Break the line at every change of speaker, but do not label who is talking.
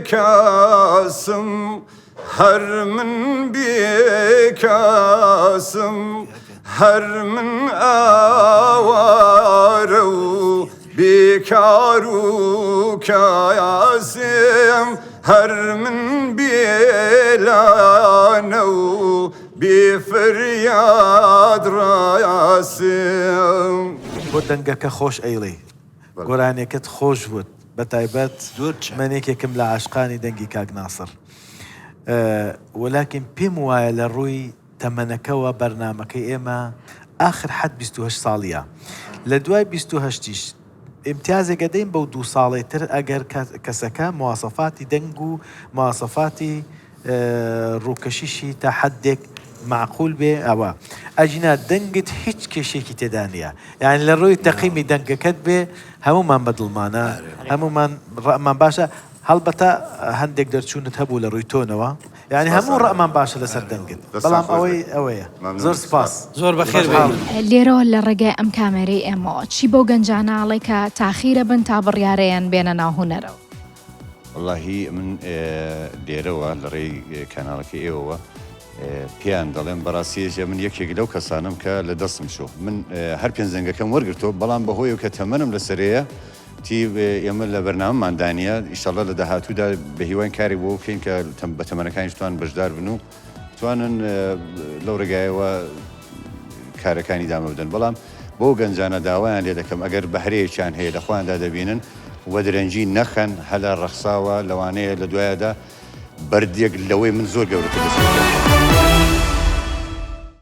بكاسم هر من بكاسم هر من آوارو بكارو كاسم هر من بلانو بفرياد راسم
بۆ دەنگەکە خۆش ئەیڵێ گۆرانێکت خۆش بووت بەتایبەت منێکێکم لە عاشقانی دەنگی کاک ناسر وەلاکن پێم وایە لە ڕووی تەمەنەکەوە بەرنامەکەی ئێمە ئاخر حد 28 ساڵیە لە دوای 28 امتیازێکە دەین بەو 2 ساڵی تر ئەگەر کەسەکە مواصفاتی دەنگ و مواصفاتی ڕووکەشیشی تا حدێک معقول بێ ئەوە ئەجینا دەنگت هیچ کێشێکی تێدا نیە یعنی لە ڕووی تەقیمی دەنگەکەت بێ هەمومان بەدڵمانە هەمومان ڕەمان باشە هەڵبەتە هەندێک دەرچوونت هەبوو لە ڕووی تۆنەوە یعنی هەموو ڕەمان باشە لەسەر دەنگت بەڵام ئەوەیە زۆر سپاس
زۆر بەخێر
لێرەوە لە ڕێگای ئەم کامێرەی ئێمەوە چی بۆ گەنجاناڵێ کە تاخیرە بن تا بڕیارەیان بێنە ناو هونەرەوە
واللهی من لێرەوە لە ڕێی کاناڵەکە ئێوەوە پیان دەڵێم بەڕاستیەژە من یەکێک لەو کەسانم کە لە دەستم شو من هەر پێنجزەنگەکەم وەرگرتۆ بەڵام بەهۆی کە تەمەنم لەسەرەیە تی ئێمە لە بەرنامەماندانە ئیشەڵە لە داهاتوودا بە هیوان کاری بۆ بکەین کە بە تەمەنەکانی توان بەشدار بن و توانن لەو ڕێگایەوە کارەکانی دامە بدەن بەڵام بۆ گەنجانە داوایان لێ دەکەم ئەگەر بەهرەیەکیان هەیە لە خواندا دەبینن وەدرەنجی نەخەن هەلا ڕەخساوە لەوانەیە لە دوایەدا بەردێک لەوەی من زۆر گەورەتر دەست